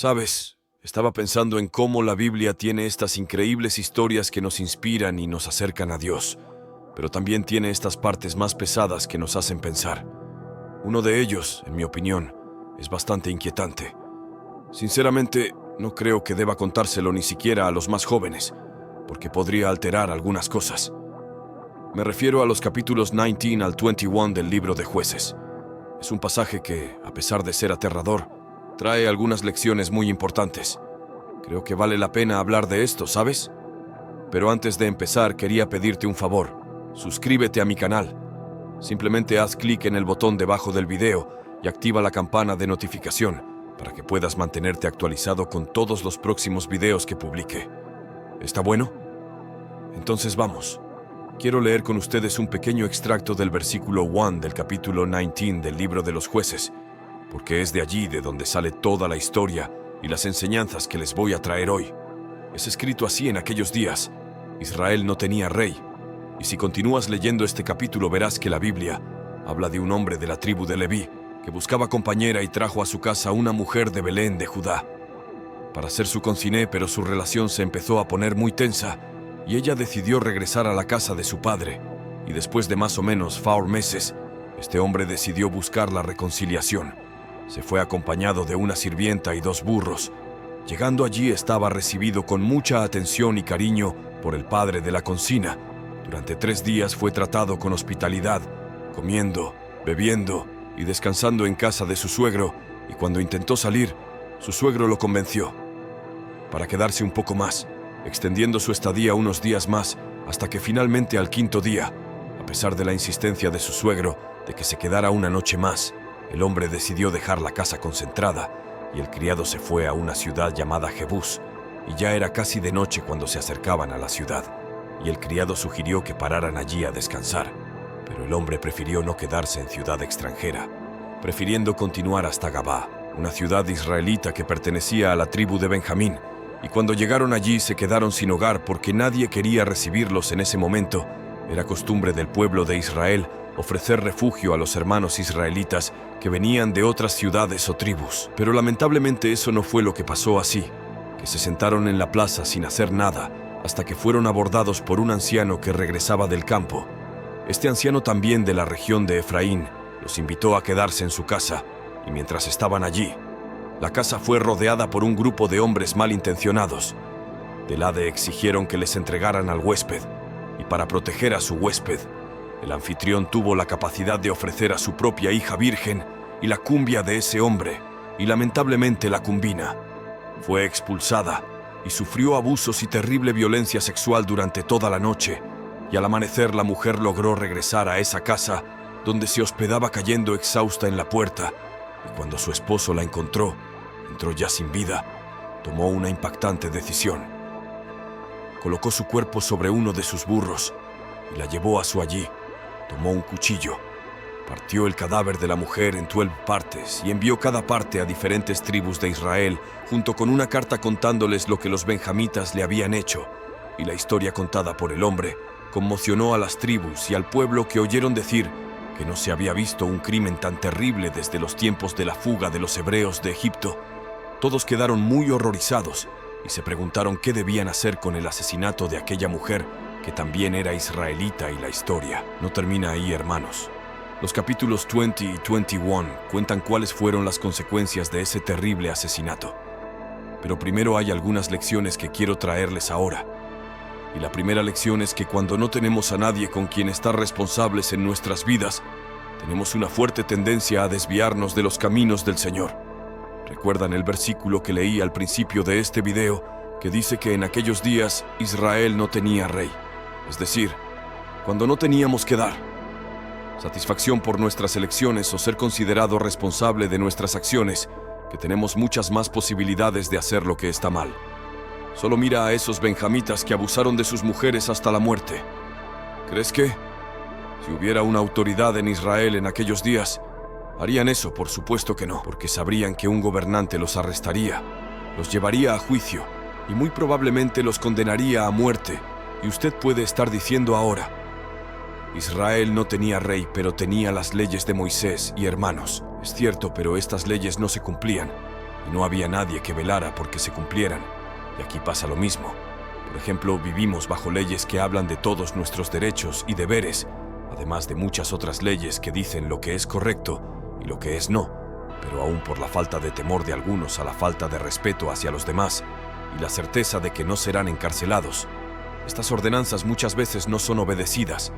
Sabes, estaba pensando en cómo la Biblia tiene estas increíbles historias que nos inspiran y nos acercan a Dios, pero también tiene estas partes más pesadas que nos hacen pensar. Uno de ellos, en mi opinión, es bastante inquietante. Sinceramente, no creo que deba contárselo ni siquiera a los más jóvenes, porque podría alterar algunas cosas. Me refiero a los capítulos 19 al 21 del libro de Jueces. Es un pasaje que, a pesar de ser aterrador, trae algunas lecciones muy importantes. Creo que vale la pena hablar de esto, ¿sabes? Pero antes de empezar, quería pedirte un favor. Suscríbete a mi canal. Simplemente haz clic en el botón debajo del video y activa la campana de notificación para que puedas mantenerte actualizado con todos los próximos videos que publique. ¿Está bueno? Entonces vamos. Quiero leer con ustedes un pequeño extracto del versículo 1 del capítulo 19 del libro de los Jueces, porque es de allí de donde sale toda la historia y las enseñanzas que les voy a traer hoy. Es escrito así en aquellos días. Israel no tenía rey, y si continúas leyendo este capítulo verás que la Biblia habla de un hombre de la tribu de Leví que buscaba compañera y trajo a su casa una mujer de Belén de Judá para ser su conciné, pero su relación se empezó a poner muy tensa y ella decidió regresar a la casa de su padre, y después de más o menos 4 meses, este hombre decidió buscar la reconciliación. Se fue acompañado de una sirvienta y 2 burros. Llegando allí estaba recibido con mucha atención y cariño por el padre de la concina. Durante 3 días fue tratado con hospitalidad, comiendo, bebiendo y descansando en casa de su suegro, y cuando intentó salir, su suegro lo convenció para quedarse un poco más, extendiendo su estadía unos días más, hasta que finalmente al 5.º día, a pesar de la insistencia de su suegro de que se quedara una noche más, el hombre decidió dejar la casa concentrada y el criado se fue a una ciudad llamada Jebús, y ya era casi de noche cuando se acercaban a la ciudad, y el criado sugirió que pararan allí a descansar, pero el hombre prefirió no quedarse en ciudad extranjera, prefiriendo continuar hasta Gabá, una ciudad israelita que pertenecía a la tribu de Benjamín, y cuando llegaron allí se quedaron sin hogar porque nadie quería recibirlos en ese momento. Era costumbre del pueblo de Israel ofrecer refugio a los hermanos israelitas que venían de otras ciudades o tribus. Pero lamentablemente eso no fue lo que pasó así, que se sentaron en la plaza sin hacer nada hasta que fueron abordados por un anciano que regresaba del campo. Este anciano, también de la región de Efraín, los invitó a quedarse en su casa, y mientras estaban allí, la casa fue rodeada por un grupo de hombres malintencionados. Del Hade exigieron que les entregaran al huésped, y para proteger a su huésped, el anfitrión tuvo la capacidad de ofrecer a su propia hija virgen y la cumbia de ese hombre, y lamentablemente la cumbina fue expulsada y sufrió abusos y terrible violencia sexual durante toda la noche, y al amanecer la mujer logró regresar a esa casa donde se hospedaba cayendo exhausta en la puerta, y cuando su esposo la encontró ya sin vida, tomó una impactante decisión. Colocó su cuerpo sobre uno de sus burros y la llevó a su allí. Tomó un cuchillo, partió el cadáver de la mujer en 12 partes y envió cada parte a diferentes tribus de Israel, junto con una carta contándoles lo que los benjamitas le habían hecho. Y la historia contada por el hombre conmocionó a las tribus y al pueblo, que oyeron decir que no se había visto un crimen tan terrible desde los tiempos de la fuga de los hebreos de Egipto. Todos quedaron muy horrorizados y se preguntaron qué debían hacer con el asesinato de aquella mujer que también era israelita, y la historia no termina ahí, hermanos. Los capítulos 20 y 21 cuentan cuáles fueron las consecuencias de ese terrible asesinato. Pero primero hay algunas lecciones que quiero traerles ahora. Y la primera lección es que cuando no tenemos a nadie con quien estar responsables en nuestras vidas, tenemos una fuerte tendencia a desviarnos de los caminos del Señor. ¿Recuerdan el versículo que leí al principio de este video, que dice que en aquellos días Israel no tenía rey? Es decir, cuando no teníamos que dar satisfacción por nuestras elecciones o ser considerado responsable de nuestras acciones, que tenemos muchas más posibilidades de hacer lo que está mal. Solo mira a esos benjamitas que abusaron de sus mujeres hasta la muerte. ¿Crees que, si hubiera una autoridad en Israel en aquellos días, harían eso? Por supuesto que no, porque sabrían que un gobernante los arrestaría, los llevaría a juicio y muy probablemente los condenaría a muerte. Y usted puede estar diciendo ahora: Israel no tenía rey, pero tenía las leyes de Moisés. Y hermanos, es cierto, pero estas leyes no se cumplían. y no había nadie que velara porque se cumplieran. Y aquí pasa lo mismo. Por ejemplo, vivimos bajo leyes que hablan de todos nuestros derechos y deberes, además de muchas otras leyes que dicen lo que es correcto y lo que es no, pero aún por la falta de temor de algunos a la falta de respeto hacia los demás y la certeza de que no serán encarcelados, estas ordenanzas muchas veces no son obedecidas.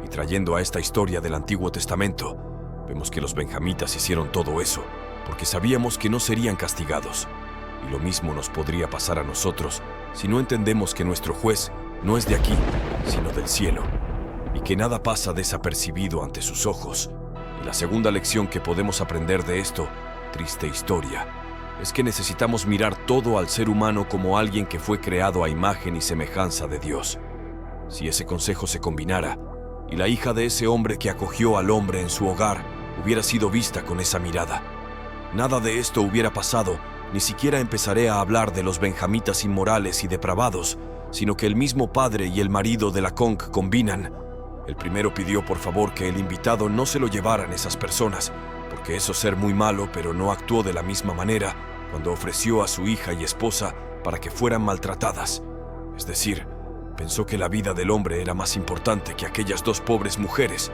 Y trayendo a esta historia del Antiguo Testamento, vemos que los benjamitas hicieron todo eso porque sabíamos que no serían castigados. Y lo mismo nos podría pasar a nosotros si no entendemos que nuestro juez no es de aquí, sino del cielo, y que nada pasa desapercibido ante sus ojos. Y la segunda lección que podemos aprender de esto, triste historia, es que necesitamos mirar todo al ser humano como alguien que fue creado a imagen y semejanza de Dios. Si ese consejo se combinara, y la hija de ese hombre que acogió al hombre en su hogar hubiera sido vista con esa mirada, nada de esto hubiera pasado. Ni siquiera empezaré a hablar de los benjamitas inmorales y depravados, sino que el mismo padre y el marido de la conch combinan. El primero pidió por favor que el invitado no se lo llevaran esas personas, porque eso ser muy malo, pero no actuó de la misma manera cuando ofreció a su hija y esposa para que fueran maltratadas. Es decir, pensó que la vida del hombre era más importante que aquellas dos pobres mujeres,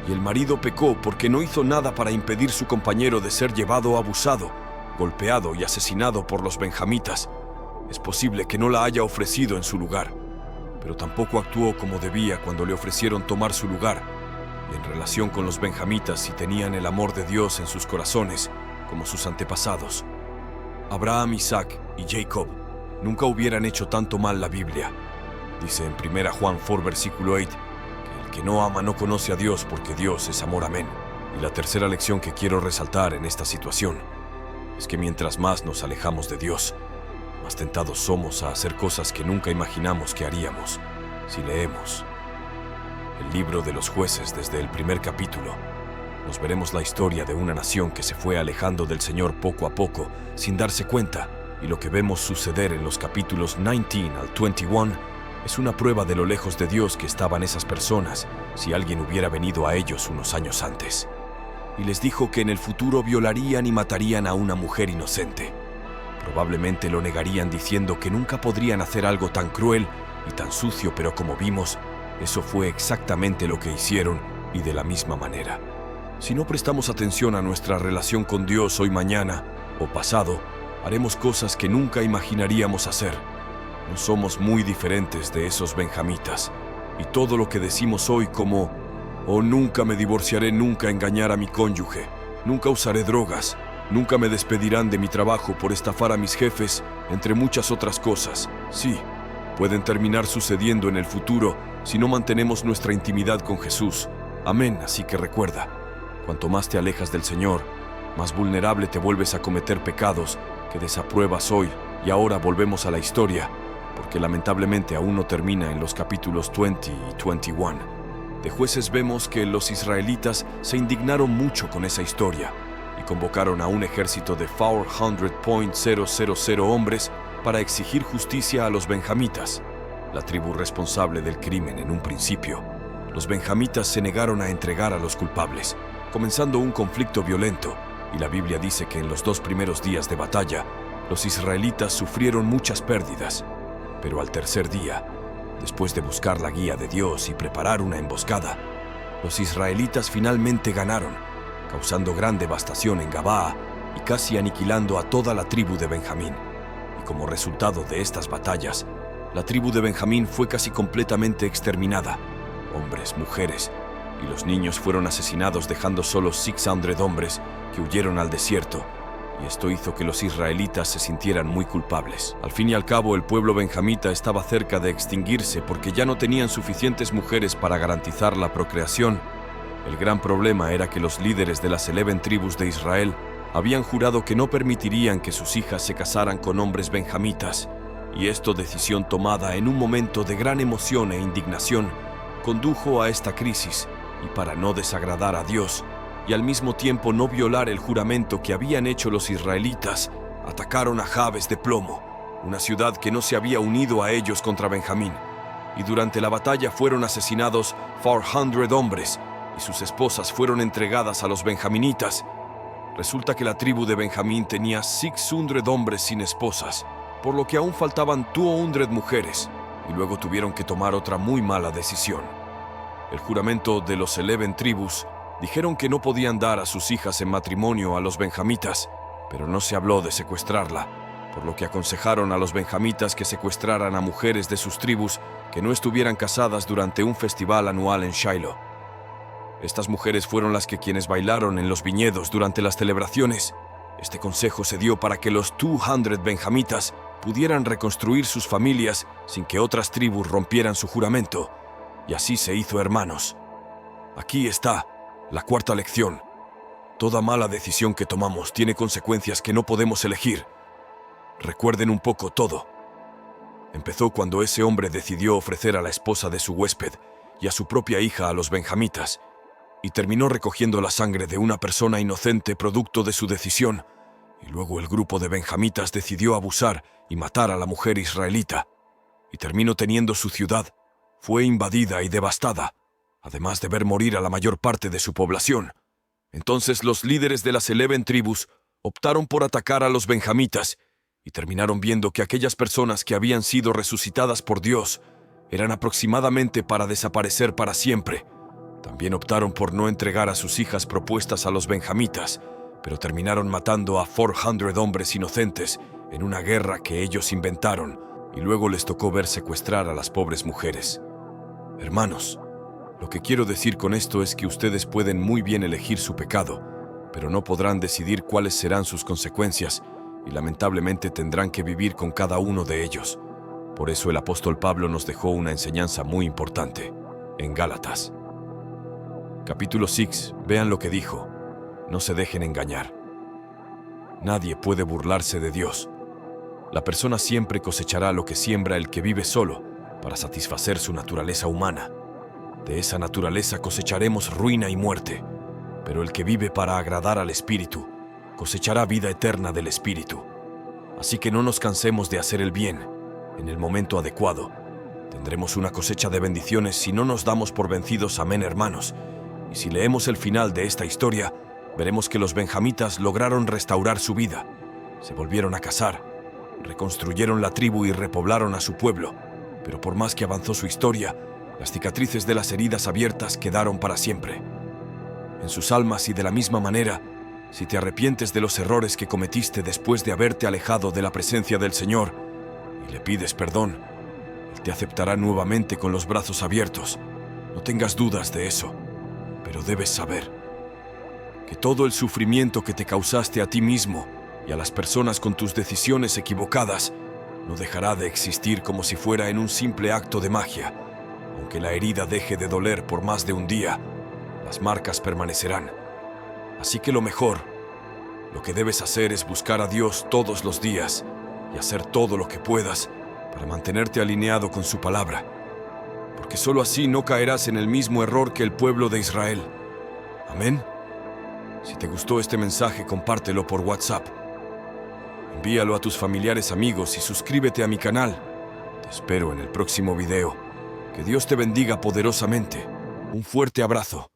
y el marido pecó porque no hizo nada para impedir su compañero de ser llevado abusado, golpeado y asesinado por los benjamitas. Es posible que no la haya ofrecido en su lugar, pero tampoco actuó como debía cuando le ofrecieron tomar su lugar. Y en relación con los benjamitas, si tenían el amor de Dios en sus corazones, como sus antepasados, Abraham, Isaac y Jacob, nunca hubieran hecho tanto mal la Biblia. Dice en 1 Juan 4, versículo 8, que el que no ama no conoce a Dios porque Dios es amor. Amén. Y la tercera lección que quiero resaltar en esta situación es que mientras más nos alejamos de Dios, más tentados somos a hacer cosas que nunca imaginamos que haríamos. Si leemos el libro de los jueces desde el primer capítulo, nos veremos la historia de una nación que se fue alejando del Señor poco a poco, sin darse cuenta, y lo que vemos suceder en los capítulos 19 al 21 es una prueba de lo lejos de Dios que estaban esas personas si alguien hubiera venido a ellos unos años antes. Y les dijo que en el futuro violarían y matarían a una mujer inocente. Probablemente lo negarían diciendo que nunca podrían hacer algo tan cruel y tan sucio, pero como vimos, eso fue exactamente lo que hicieron y de la misma manera. Si no prestamos atención a nuestra relación con Dios hoy, mañana o pasado, haremos cosas que nunca imaginaríamos hacer. No somos muy diferentes de esos benjamitas, y todo lo que decimos hoy como «Oh, nunca me divorciaré, nunca engañar a mi cónyuge, nunca usaré drogas, nunca me despedirán de mi trabajo por estafar a mis jefes», entre muchas otras cosas, sí, pueden terminar sucediendo en el futuro si no mantenemos nuestra intimidad con Jesús. Amén. Así que recuerda, cuanto más te alejas del Señor, más vulnerable te vuelves a cometer pecados que desapruebas hoy. Y ahora volvemos a la historia, porque lamentablemente aún no termina en los capítulos 20 y 21. De Jueces vemos que los israelitas se indignaron mucho con esa historia y convocaron a un ejército de 400.000 hombres para exigir justicia a los benjamitas, la tribu responsable del crimen en un principio. Los benjamitas se negaron a entregar a los culpables, comenzando un conflicto violento, y la Biblia dice que en los 2 primeros días de batalla, los israelitas sufrieron muchas pérdidas, pero al tercer día, después de buscar la guía de Dios y preparar una emboscada, los israelitas finalmente ganaron, causando gran devastación en Gabaa y casi aniquilando a toda la tribu de Benjamín. Y como resultado de estas batallas, la tribu de Benjamín fue casi completamente exterminada. Hombres, mujeres y los niños fueron asesinados, dejando solo 600 hombres que huyeron al desierto, y esto hizo que los israelitas se sintieran muy culpables. Al fin y al cabo, el pueblo benjamita estaba cerca de extinguirse porque ya no tenían suficientes mujeres para garantizar la procreación. El gran problema era que los líderes de las 11 tribus de Israel habían jurado que no permitirían que sus hijas se casaran con hombres benjamitas, y esta decisión tomada en un momento de gran emoción e indignación condujo a esta crisis, y para no desagradar a Dios y al mismo tiempo no violar el juramento que habían hecho los israelitas, atacaron a Jabes de Plomo, una ciudad que no se había unido a ellos contra Benjamín, y durante la batalla fueron asesinados 400 hombres, y sus esposas fueron entregadas a los benjaminitas. Resulta que la tribu de Benjamín tenía 600 hombres sin esposas, por lo que aún faltaban 200 mujeres, y luego tuvieron que tomar otra muy mala decisión. El juramento de los 11 tribus dijeron que no podían dar a sus hijas en matrimonio a los benjamitas, pero no se habló de secuestrarla, por lo que aconsejaron a los benjamitas que secuestraran a mujeres de sus tribus que no estuvieran casadas durante un festival anual en Shiloh. Estas mujeres fueron las que quienes bailaron en los viñedos durante las celebraciones. Este consejo se dio para que los 200 benjamitas pudieran reconstruir sus familias sin que otras tribus rompieran su juramento, y así se hizo, hermanos. Aquí está la cuarta lección. Toda mala decisión que tomamos tiene consecuencias que no podemos elegir. Recuerden un poco todo. Empezó cuando ese hombre decidió ofrecer a la esposa de su huésped y a su propia hija a los benjamitas, y terminó recogiendo la sangre de una persona inocente producto de su decisión, y luego el grupo de benjamitas decidió abusar y matar a la mujer israelita, y terminó teniendo su ciudad. Fue invadida y devastada, además de ver morir a la mayor parte de su población. Entonces los líderes de las 11 tribus optaron por atacar a los benjamitas, y terminaron viendo que aquellas personas que habían sido resucitadas por Dios eran aproximadamente para desaparecer para siempre. También optaron por no entregar a sus hijas propuestas a los benjamitas, pero terminaron matando a 400 hombres inocentes en una guerra que ellos inventaron, y luego les tocó ver secuestrar a las pobres mujeres. Hermanos, lo que quiero decir con esto es que ustedes pueden muy bien elegir su pecado, pero no podrán decidir cuáles serán sus consecuencias, y lamentablemente tendrán que vivir con cada uno de ellos. Por eso el apóstol Pablo nos dejó una enseñanza muy importante en Gálatas. Capítulo 6, vean lo que dijo. No se dejen engañar. Nadie puede burlarse de Dios. La persona siempre cosechará lo que siembra el que vive solo, para satisfacer su naturaleza humana. De esa naturaleza cosecharemos ruina y muerte, pero el que vive para agradar al Espíritu, cosechará vida eterna del Espíritu. Así que no nos cansemos de hacer el bien. En el momento adecuado, tendremos una cosecha de bendiciones si no nos damos por vencidos. Amén, hermanos. Y si leemos el final de esta historia, veremos que los benjamitas lograron restaurar su vida. Se volvieron a casar, reconstruyeron la tribu y repoblaron a su pueblo. Pero por más que avanzó su historia, las cicatrices de las heridas abiertas quedaron para siempre en sus almas, y de la misma manera, si te arrepientes de los errores que cometiste después de haberte alejado de la presencia del Señor y le pides perdón, Él te aceptará nuevamente con los brazos abiertos. No tengas dudas de eso, pero debes saber que todo el sufrimiento que te causaste a ti mismo y a las personas con tus decisiones equivocadas no dejará de existir como si fuera en un simple acto de magia. Aunque la herida deje de doler por más de un día, las marcas permanecerán. Así que lo que debes hacer es buscar a Dios todos los días y hacer todo lo que puedas para mantenerte alineado con su palabra, porque solo así no caerás en el mismo error que el pueblo de Israel. Amén. Si te gustó este mensaje, compártelo por WhatsApp. Envíalo a tus familiares, amigos, y suscríbete a mi canal. Te espero en el próximo video. Que Dios te bendiga poderosamente. Un fuerte abrazo.